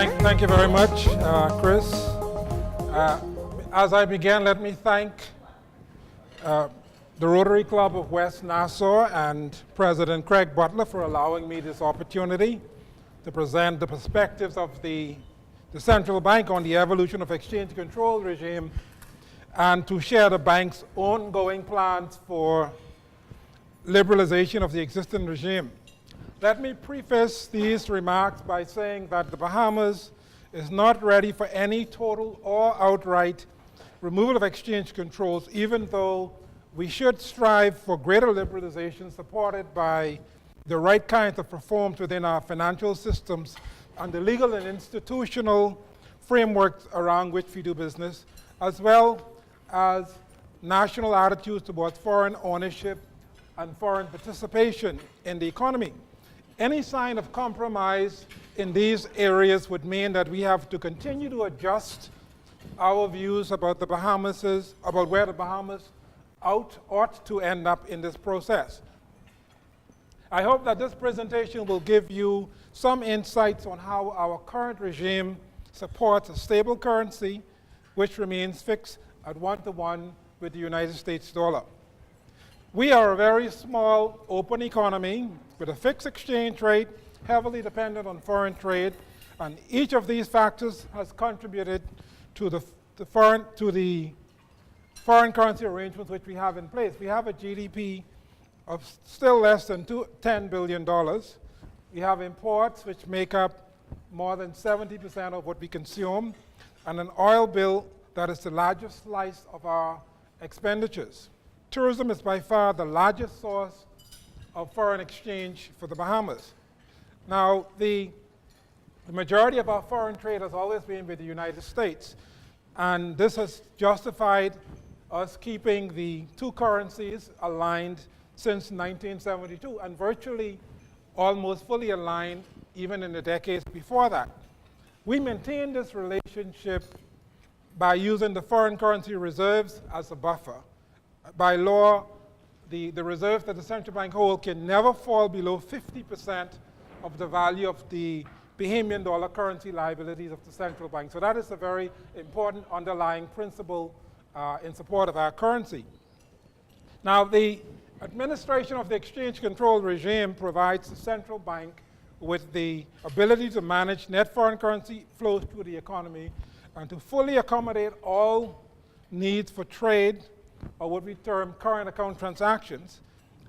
Thank you very much, Chris. As I begin, let me thank the Rotary Club of West Nassau and President Craig Butler for allowing me this opportunity to present the perspectives of the central bank on the evolution of exchange control regime and to share the bank's ongoing plans for liberalization of the existing regime. Let me preface these remarks by saying that the Bahamas is not ready for any total or outright removal of exchange controls, even though we should strive for greater liberalization supported by the right kinds of reforms within our financial systems and the legal and institutional frameworks around which we do business, as well as national attitudes towards foreign ownership and foreign participation in the economy. Any sign of compromise in these areas would mean that we have to continue to adjust our views about the Bahamas, about where the Bahamas ought to end up in this process. I hope that this presentation will give you some insights on how our current regime supports a stable currency which remains fixed at 1-to-1 with the United States dollar. We are a very small, open economy with a fixed exchange rate, heavily dependent on foreign trade, and each of these factors has contributed to the foreign currency arrangements which we have in place. We have a GDP of still less than $10 billion. We have imports which make up more than 70% of what we consume, and an oil bill that is the largest slice of our expenditures. Tourism is by far the largest source of foreign exchange for the Bahamas. Now, the majority of our foreign trade has always been with the United States, and this has justified us keeping the two currencies aligned since 1972, and virtually almost fully aligned even in the decades before that. We maintain this relationship by using the foreign currency reserves as a buffer. By law, the reserves that the central bank holds can never fall below 50% of the value of the Bahamian dollar currency liabilities of the central bank. So that is a very important underlying principle in support of our currency. Now, the administration of the exchange control regime provides the central bank with the ability to manage net foreign currency flows through the economy and to fully accommodate all needs for trade, or what we term current account transactions,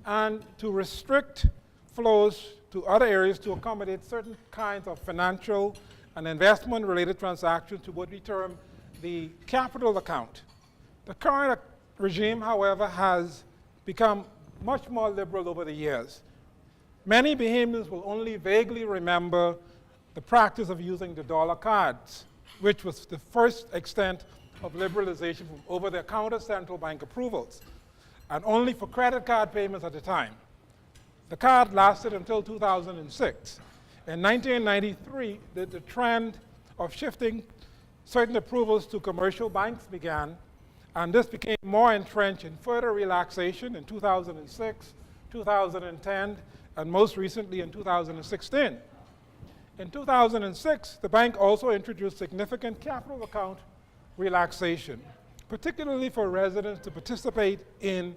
and to restrict flows to other areas to accommodate certain kinds of financial and investment-related transactions to what we term the capital account. The current regime, however, has become much more liberal over the years. Many Bahamians will only vaguely remember the practice of using the dollar cards, which was the first extent of liberalization from over-the-counter central bank approvals, and only for credit card payments at the time. The card lasted until 2006. In 1993, the trend of shifting certain approvals to commercial banks began, and this became more entrenched in further relaxation in 2006, 2010, and most recently in 2016. In 2006, the bank also introduced significant capital account relaxation, particularly for residents to participate in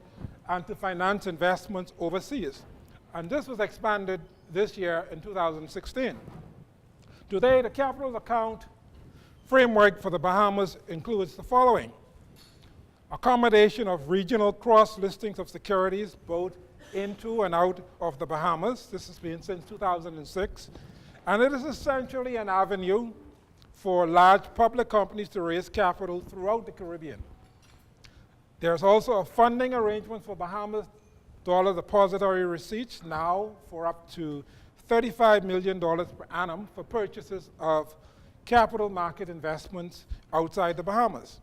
and to finance investments overseas. And this was expanded this year in 2016. Today, the capital account framework for the Bahamas includes the following: accommodation of regional cross-listings of securities both into and out of the Bahamas. This has been since 2006. And it is essentially an avenue for large public companies to raise capital throughout the Caribbean. There's also a funding arrangement for Bahamas dollar depository receipts, now for up to $35 million per annum for purchases of capital market investments outside the Bahamas.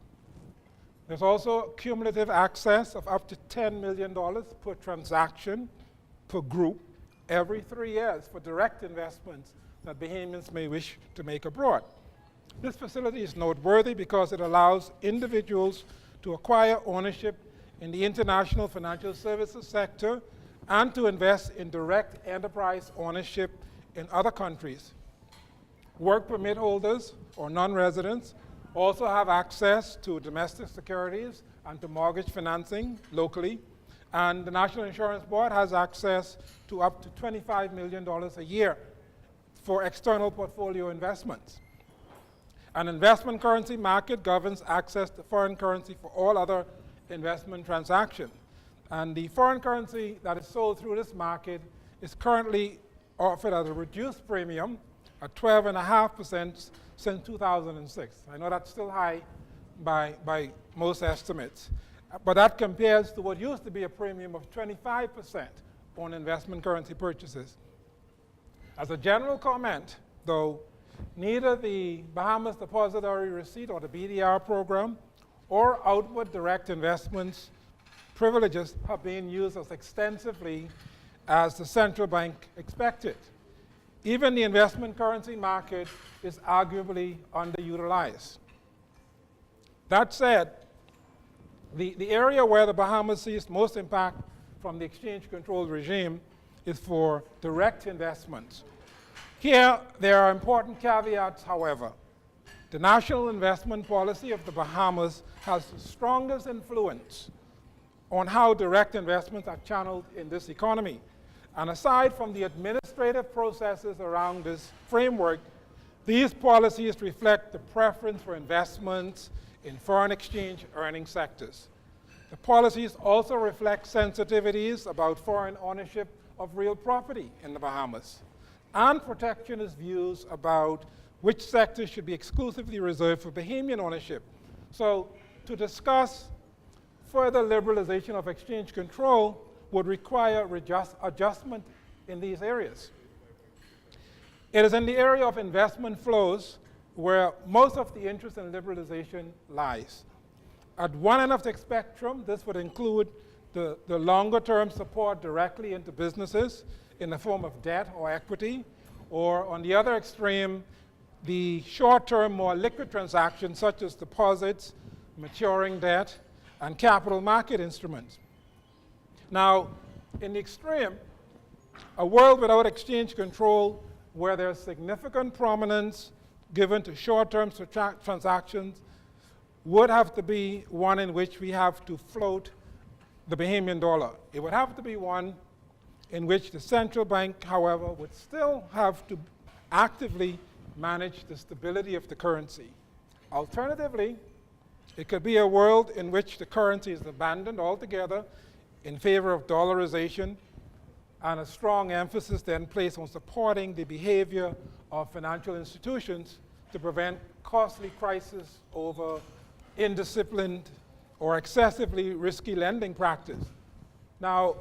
There's also cumulative access of up to $10 million per transaction per group every 3 years for direct investments that Bahamians may wish to make abroad. This facility is noteworthy because it allows individuals to acquire ownership in the international financial services sector and to invest in direct enterprise ownership in other countries. Work permit holders or non-residents also have access to domestic securities and to mortgage financing locally. And the National Insurance Board has access to up to $25 million a year for external portfolio investments. An investment currency market governs access to foreign currency for all other investment transactions. And the foreign currency that is sold through this market is currently offered at a reduced premium at 12.5% since 2006. I know that's still high by most estimates, but that compares to what used to be a premium of 25% on investment currency purchases. As a general comment, though, neither the Bahamas Depository Receipt or the BDR program or outward direct investments privileges have been used as extensively as the central bank expected. Even the investment currency market is arguably underutilized. That said, the area where the Bahamas sees most impact from the exchange control regime is for direct investments. Here, there are important caveats, however. The national investment policy of the Bahamas has the strongest influence on how direct investments are channeled in this economy. And aside from the administrative processes around this framework, these policies reflect the preference for investments in foreign exchange earning sectors. The policies also reflect sensitivities about foreign ownership of real property in the Bahamas and protectionist views about which sectors should be exclusively reserved for Bahamian ownership. So to discuss further liberalization of exchange control would require adjustment in these areas. It is in the area of investment flows where most of the interest in liberalization lies. At one end of the spectrum, this would include the longer-term support directly into businesses in the form of debt or equity, or on the other extreme, the short-term, more liquid transactions such as deposits, maturing debt, and capital market instruments. Now, in the extreme, a world without exchange control where there's significant prominence given to short-term transactions would have to be one in which we have to float the Bahamian dollar. It would have to be one in which the central bank, however, would still have to actively manage the stability of the currency. Alternatively, it could be a world in which the currency is abandoned altogether in favor of dollarization, and a strong emphasis then placed on supporting the behavior of financial institutions to prevent costly crises over indisciplined or excessively risky lending practice. Now,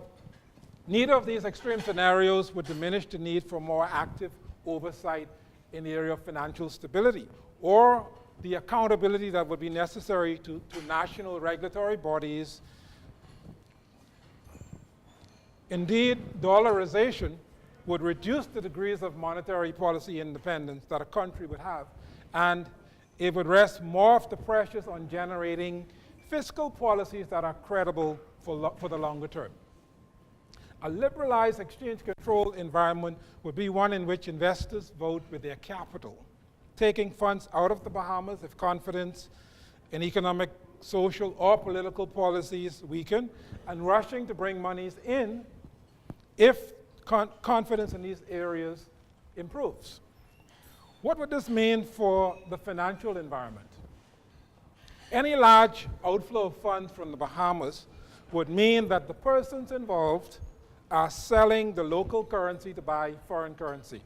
neither of these extreme scenarios would diminish the need for more active oversight in the area of financial stability or the accountability that would be necessary to national regulatory bodies. Indeed, dollarization would reduce the degrees of monetary policy independence that a country would have, and it would rest more of the pressures on generating fiscal policies that are credible for the longer term. A liberalized exchange control environment would be one in which investors vote with their capital, taking funds out of the Bahamas if confidence in economic, social, or political policies weaken, and rushing to bring monies in if confidence in these areas improves. What would this mean for the financial environment? Any large outflow of funds from the Bahamas would mean that the persons involved are selling the local currency to buy foreign currency.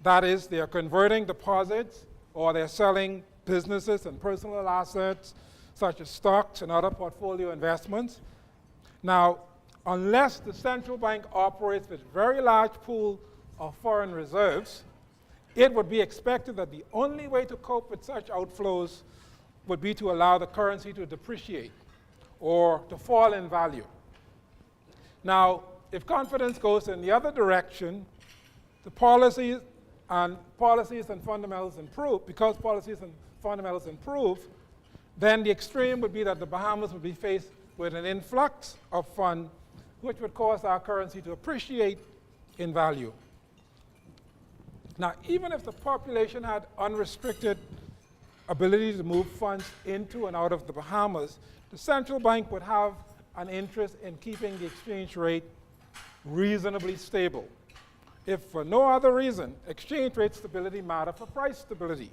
That is, they are converting deposits or they're selling businesses and personal assets such as stocks and other portfolio investments. Now, unless the central bank operates with a very large pool of foreign reserves, it would be expected that the only way to cope with such outflows would be to allow the currency to depreciate or to fall in value. Now, if confidence goes in the other direction, the policies and fundamentals improve. Because policies and fundamentals improve, then the extreme would be that the Bahamas would be faced with an influx of funds which would cause our currency to appreciate in value. Now, even if the population had unrestricted ability to move funds into and out of the Bahamas, the central bank would have an interest in keeping the exchange rate reasonably stable. If for no other reason, exchange rate stability matters for price stability.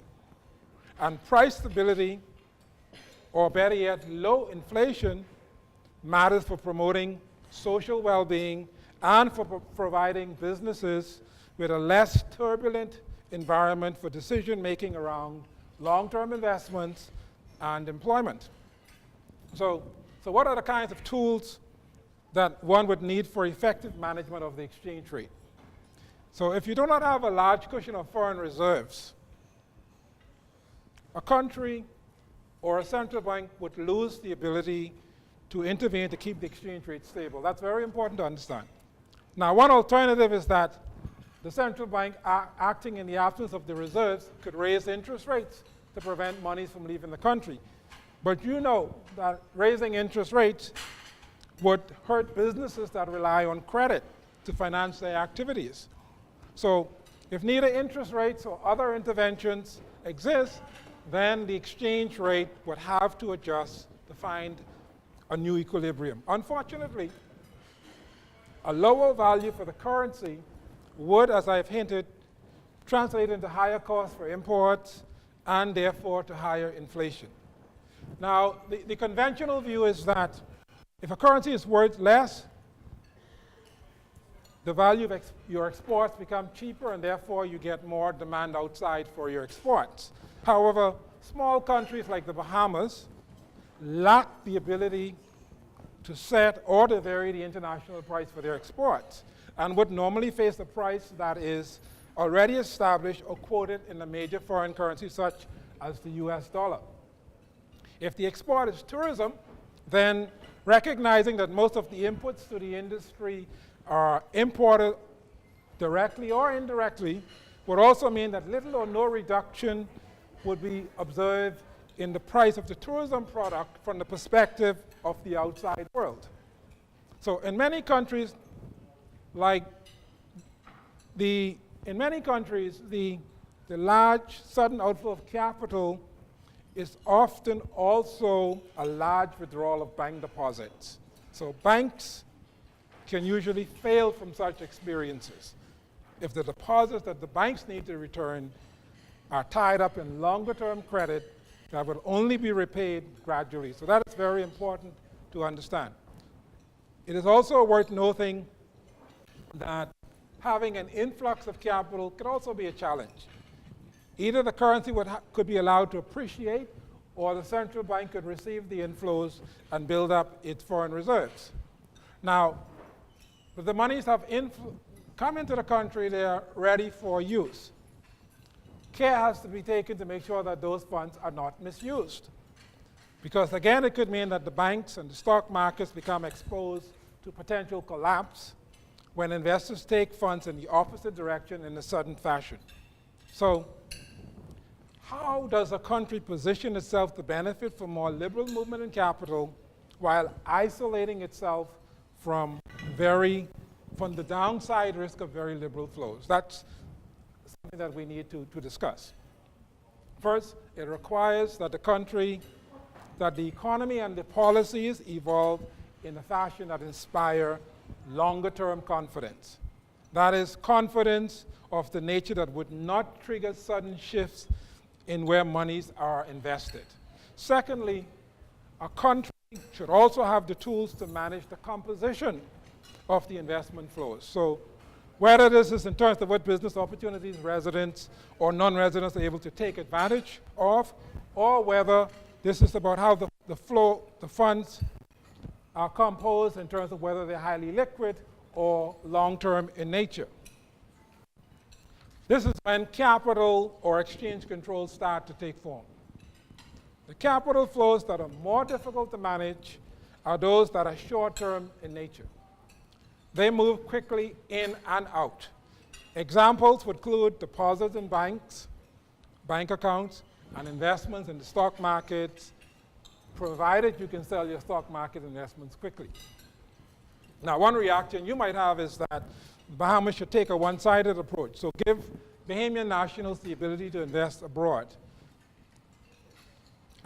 And price stability, or better yet, low inflation, matters for promoting social well-being and for providing businesses with a less turbulent environment for decision-making around long-term investments and employment. So what are the kinds of tools that one would need for effective management of the exchange rate? So if you do not have a large cushion of foreign reserves, a country or a central bank would lose the ability to intervene to keep the exchange rate stable. That's very important to understand. Now, one alternative is that the central bank, acting in the absence of the reserves, could raise interest rates to prevent monies from leaving the country. But you know that raising interest rates would hurt businesses that rely on credit to finance their activities. So if neither interest rates or other interventions exist, then the exchange rate would have to adjust to find a new equilibrium. Unfortunately, a lower value for the currency would, as I've hinted, translate into higher costs for imports and therefore to higher inflation. Now, the conventional view is that if a currency is worth less, the value of your exports become cheaper and therefore you get more demand outside for your exports. However, small countries like the Bahamas lack the ability to set or to vary the international price for their exports and would normally face a price that is already established or quoted in a major foreign currency such as the US dollar. If the export is tourism, then recognizing that most of the inputs to the industry are imported directly or indirectly would also mean that little or no reduction would be observed in the price of the tourism product from the perspective of the outside world. So in many countries, the large sudden outflow of capital is often also a large withdrawal of bank deposits. So banks can usually fail from such experiences if the deposits that the banks need to return are tied up in longer-term credit that will only be repaid gradually. So that is very important to understand. It is also worth noting that having an influx of capital could also be a challenge. Either the currency could be allowed to appreciate, or the central bank could receive the inflows and build up its foreign reserves. Now, if the monies have come into the country, they are ready for use. Care has to be taken to make sure that those funds are not misused. Because again, it could mean that the banks and the stock markets become exposed to potential collapse when investors take funds in the opposite direction in a sudden fashion. So, how does a country position itself to benefit from more liberal movement in capital while isolating itself from the downside risk of very liberal flows? That's something that we need to discuss. First, it requires that the economy and the policies evolve in a fashion that inspire longer-term confidence. That is, confidence of the nature that would not trigger sudden shifts in where monies are invested. Secondly, a country should also have the tools to manage the composition of the investment flows. So whether this is in terms of what business opportunities residents or non-residents are able to take advantage of, or whether this is about how the funds are composed in terms of whether they're highly liquid or long-term in nature. This is when capital or exchange controls start to take form. The capital flows that are more difficult to manage are those that are short-term in nature. They move quickly in and out. Examples would include deposits in banks, bank accounts, and investments in the stock markets, provided you can sell your stock market investments quickly. Now, one reaction you might have is that Bahamas should take a one-sided approach. So give Bahamian nationals the ability to invest abroad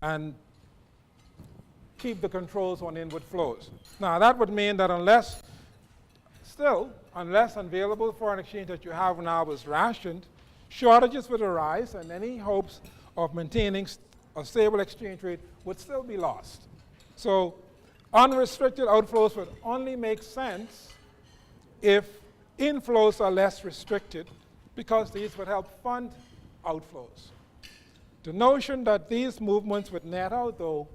and keep the controls on inward flows. Now, that would mean that unless available foreign exchange that you have now is rationed, shortages would arise, and any hopes of maintaining a stable exchange rate would still be lost. So unrestricted outflows would only make sense if inflows are less restricted, because these would help fund outflows. The notion that these movements would net out, though,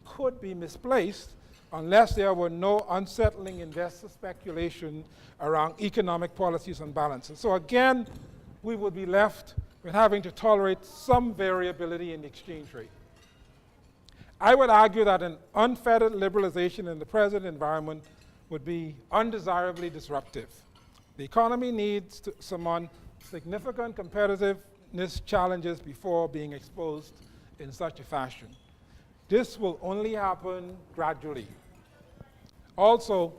could be misplaced unless there were no unsettling investor speculation around economic policies and balances. So again, we would be left with having to tolerate some variability in the exchange rate. I would argue that an unfettered liberalization in the present environment would be undesirably disruptive. The economy needs to summon significant competitiveness challenges before being exposed in such a fashion. This will only happen gradually. Also,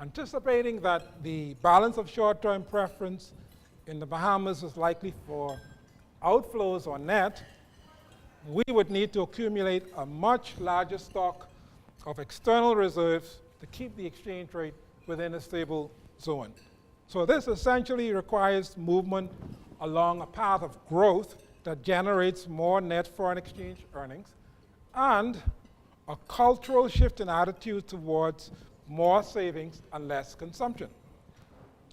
anticipating that the balance of short-term preference in the Bahamas is likely for outflows or net, we would need to accumulate a much larger stock of external reserves to keep the exchange rate within a stable zone. So this essentially requires movement along a path of growth that generates more net foreign exchange earnings, and a cultural shift in attitude towards more savings and less consumption.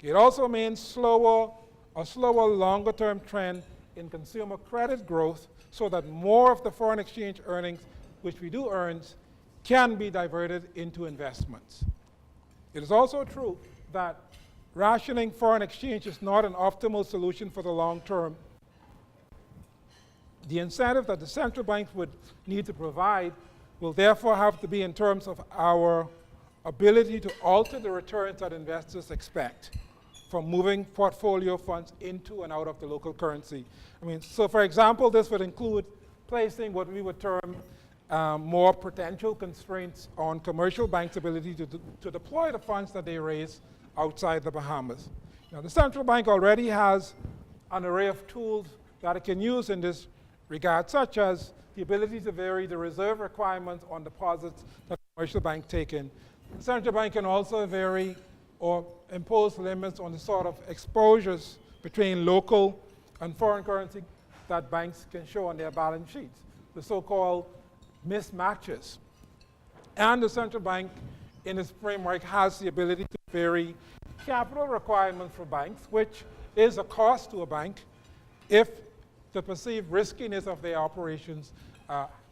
It also means a slower longer-term trend in consumer credit growth, so that more of the foreign exchange earnings, which we do earn, can be diverted into investments. It is also true that rationing foreign exchange is not an optimal solution for the long term. The incentive that the central banks would need to provide will therefore have to be in terms of our ability to alter the returns that investors expect from moving portfolio funds into and out of the local currency. So for example, this would include placing what we would term more potential constraints on commercial banks' ability to deploy the funds that they raise outside the Bahamas. Now, the central bank already has an array of tools that it can use in this regard, such as the ability to vary the reserve requirements on deposits that the commercial bank take in. The central bank can also vary or impose limits on the sort of exposures between local and foreign currency that banks can show on their balance sheets, the so-called mismatches. And the central bank, in its framework, has the ability to vary capital requirements for banks, which is a cost to a bank if the perceived riskiness of their operations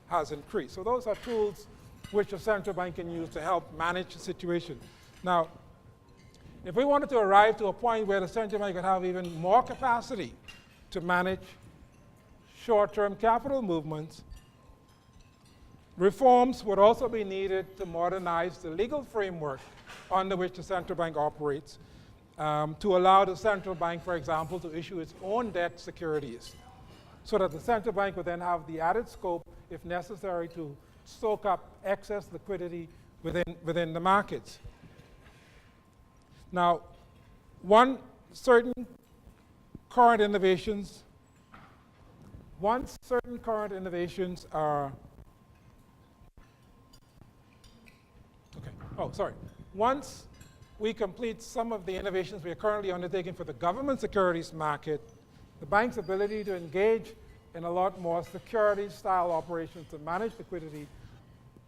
has increased. So those are tools which a central bank can use to help manage the situation. Now, if we wanted to arrive to a point where the central bank could have even more capacity to manage short-term capital movements, reforms would also be needed to modernize the legal framework under which the central bank operates, to allow the central bank, for example, to issue its own debt securities, so that the central bank would then have the added scope, if necessary, to soak up excess liquidity within the markets. Now, certain current innovations are, once we complete some of the innovations we are currently undertaking for the government securities market, the bank's ability to engage in a lot more security-style operations to manage liquidity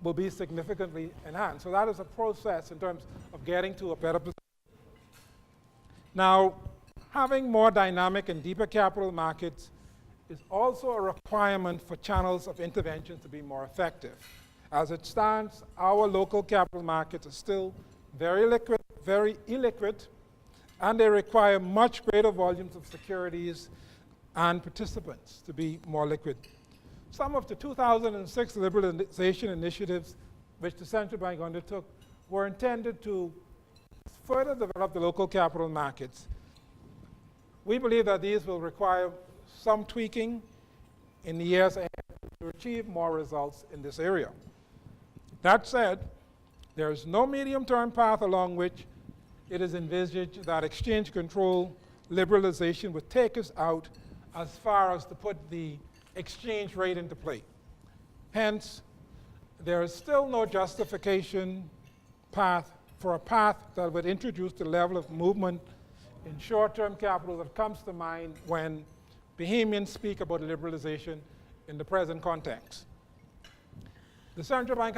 will be significantly enhanced. So that is a process in terms of getting to a better position. Now, having more dynamic and deeper capital markets is also a requirement for channels of intervention to be more effective. As it stands, our local capital markets are still very illiquid, and they require much greater volumes of securities and participants to be more liquid. Some of the 2006 liberalization initiatives which the central bank undertook were intended to further develop the local capital markets. We believe that these will require some tweaking in the years ahead to achieve more results in this area. That said, there is no medium-term path along which it is envisaged that exchange control liberalization would take us out as far as to put the exchange rate into play. Hence, there is still no justification for a path that would introduce the level of movement in short-term capital that comes to mind when Bahamians speak about liberalization in the present context. The central bank,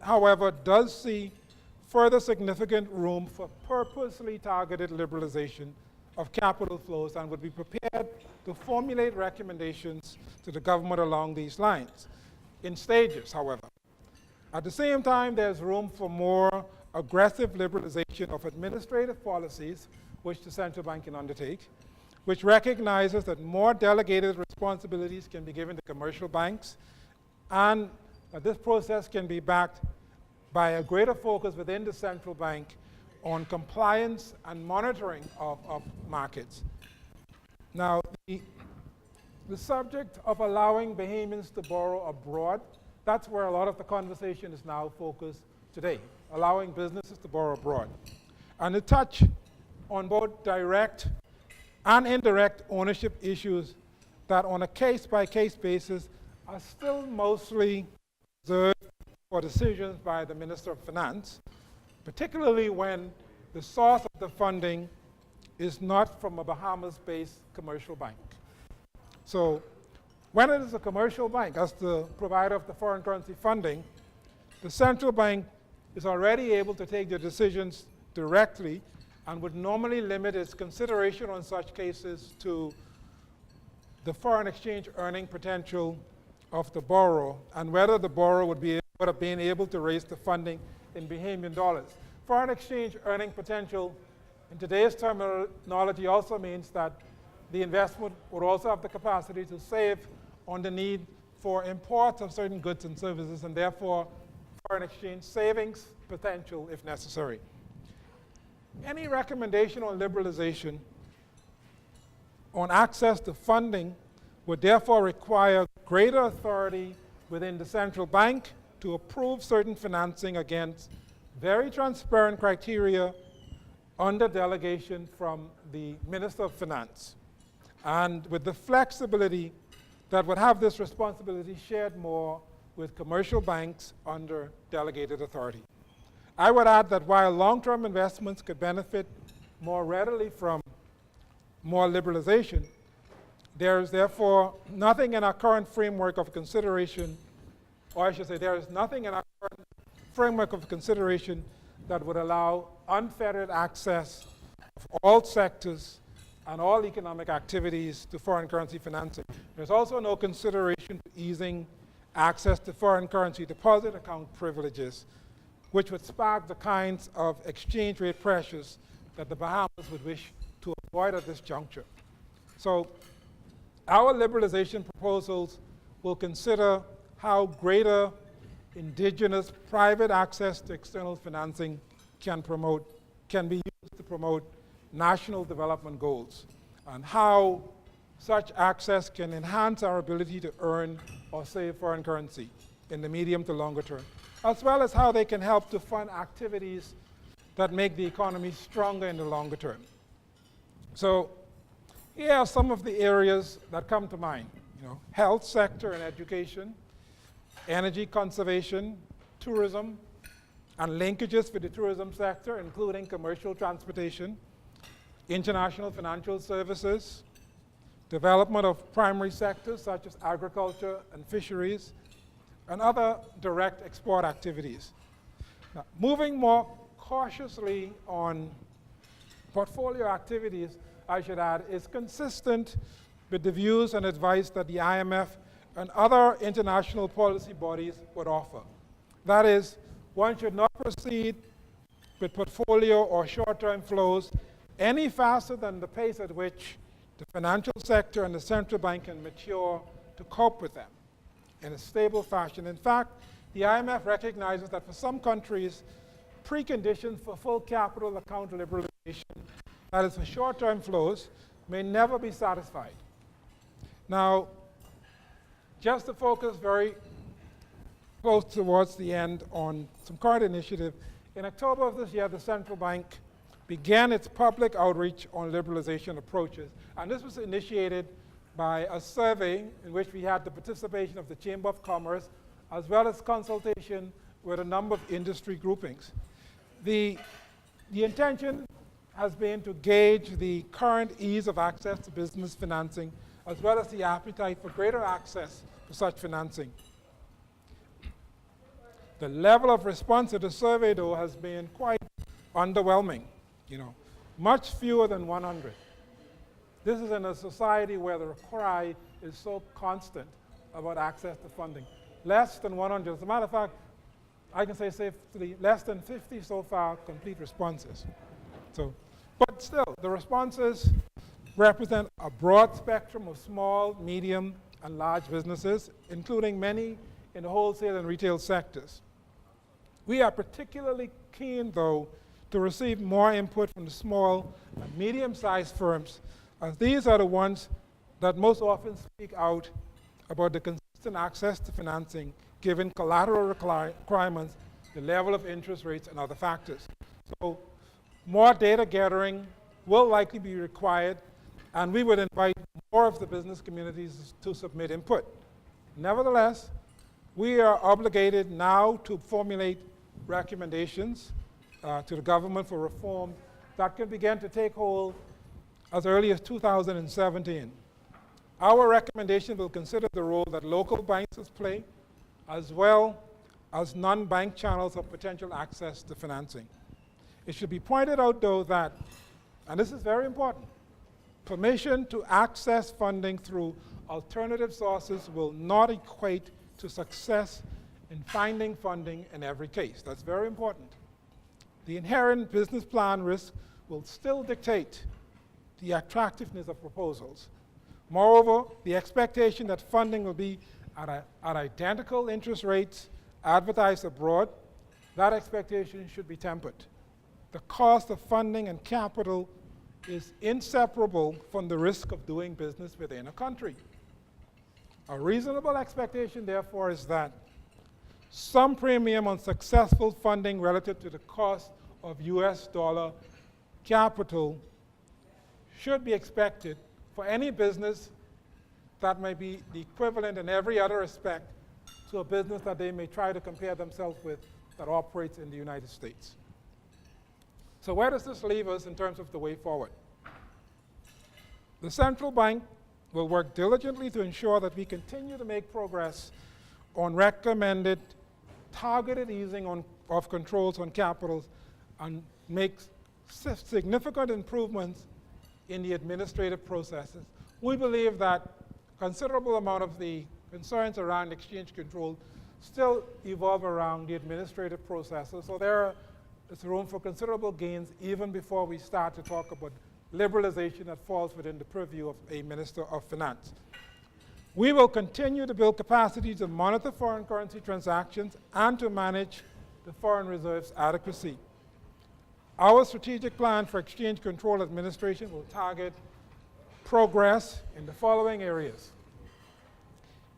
however, does see further significant room for purposely targeted liberalization of capital flows and would be prepared to formulate recommendations to the government along these lines, in stages, however. At the same time, there's room for more aggressive liberalization of administrative policies, which the central bank can undertake, which recognizes that more delegated responsibilities can be given to commercial banks, and that this process can be backed by a greater focus within the central bank on compliance and monitoring of markets. Now, the subject of allowing Bahamians to borrow abroad, that's where a lot of the conversation is now focused today, allowing businesses to borrow abroad. And to touch on both direct and indirect ownership issues that on a case-by-case basis are still mostly reserved for decisions by the Minister of Finance, particularly when the source of the funding is not from a Bahamas-based commercial bank. So when it is a commercial bank, as the provider of the foreign currency funding, the central bank is already able to take the decisions directly and would normally limit its consideration on such cases to the foreign exchange earning potential of the borrower and whether the borrower would have been able to raise the funding in Bahamian dollars. Foreign exchange earning potential in today's terminology also means that the investment would also have the capacity to save on the need for imports of certain goods and services, and therefore foreign exchange savings potential if necessary. Any recommendation on liberalization on access to funding would therefore require greater authority within the central bank to approve certain financing against very transparent criteria under delegation from the Minister of Finance, and with the flexibility that would have this responsibility shared more with commercial banks under delegated authority. I would add that while long-term investments could benefit more readily from more liberalization, there is therefore nothing in our current framework of consideration, or I should say there is nothing in our current framework of consideration that would allow unfettered access of all sectors and all economic activities to foreign currency financing. There's also no consideration for easing access to foreign currency deposit account privileges, which would spark the kinds of exchange rate pressures that the Bahamas would wish to avoid at this juncture. So our liberalization proposals will consider how greater indigenous private access to external financing can be used to promote national development goals, and how such access can enhance our ability to earn or save foreign currency in the medium to longer term, as well as how they can help to fund activities that make the economy stronger in the longer term. So here are some of the areas that come to mind. Health sector and education, energy conservation, tourism, and linkages with the tourism sector, including commercial transportation, international financial services, development of primary sectors such as agriculture and fisheries, and other direct export activities. Now, moving more cautiously on portfolio activities, I should add, is consistent with the views and advice that the IMF and other international policy bodies would offer. That is, one should not proceed with portfolio or short-term flows any faster than the pace at which the financial sector and the central bank can mature to cope with them in a stable fashion. In fact, the IMF recognizes that for some countries, preconditions for full capital account liberalization, that is for short-term flows, may never be satisfied. Now, just to focus very close towards the end on some current initiative, in October of this year, the central bank began its public outreach on liberalization approaches. And this was initiated by a survey in which we had the participation of the Chamber of Commerce, as well as consultation with a number of industry groupings. The intention has been to gauge the current ease of access to business financing, as well as the appetite for greater access to such financing. The level of response to the survey, though, has been quite underwhelming, much fewer than 100. This is in a society where the cry is so constant about access to funding. Less than 100. As a matter of fact, I can say safely less than 50 so far complete responses. But still, the responses represent a broad spectrum of small, medium, and large businesses, including many in the wholesale and retail sectors. We are particularly keen, though, to receive more input from the small and medium-sized firms, as these are the ones that most often speak out about the consistent access to financing, given collateral requirements, the level of interest rates, and other factors. So more data gathering will likely be required, and we would invite more of the business communities to submit input. Nevertheless, we are obligated now to formulate recommendations to the government for reform that can begin to take hold as early as 2017. Our recommendation will consider the role that local banks play, as well as non-bank channels of potential access to financing. It should be pointed out, though, that, and this is very important, permission to access funding through alternative sources will not equate to success in finding funding in every case. That's very important. The inherent business plan risk will still dictate the attractiveness of proposals. Moreover, the expectation that funding will be at identical interest rates advertised abroad, that expectation should be tempered. The cost of funding and capital is inseparable from the risk of doing business within a country. A reasonable expectation, therefore, is that some premium on successful funding relative to the cost of US dollar capital should be expected for any business that may be the equivalent in every other respect to a business that they may try to compare themselves with that operates in the United States. So where does this leave us in terms of the way forward? The central bank will work diligently to ensure that we continue to make progress on recommended targeted easing of controls on capitals and make significant improvements in the administrative processes. We believe that a considerable amount of the concerns around exchange control still evolve around the administrative processes, so there is room for considerable gains even before we start to talk about liberalization that falls within the purview of a Minister of Finance. We will continue to build capacity to monitor foreign currency transactions and to manage the foreign reserves adequacy. Our strategic plan for exchange control administration will target progress in the following areas: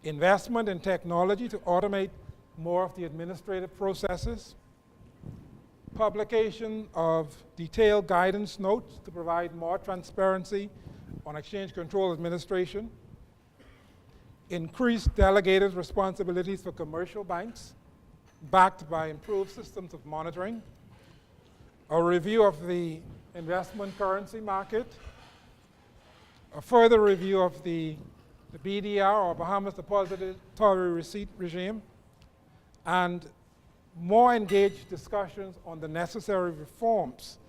investment in technology to automate more of the administrative processes, publication of detailed guidance notes to provide more transparency on exchange control administration, increased delegated responsibilities for commercial banks, backed by improved systems of monitoring, a review of the investment currency market, a further review of the BDR, or Bahamas Depository Receipt Regime, and more engaged discussions on the necessary reforms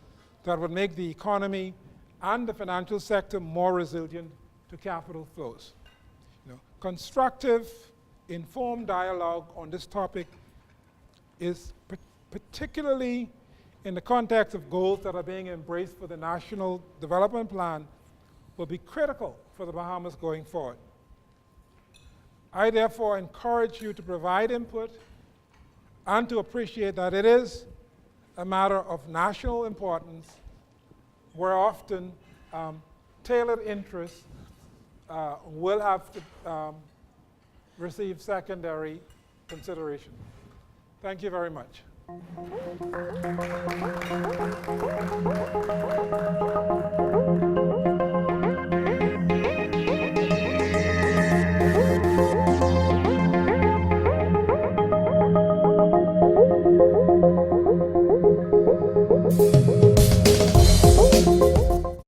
that would make the economy and the financial sector more resilient to capital flows. Constructive, informed dialogue on this topic is particularly in the context of goals that are being embraced for the National Development Plan will be critical for the Bahamas going forward. I therefore encourage you to provide input and to appreciate that it is a matter of national importance where often tailored interests will have to receive secondary consideration. Thank you very much.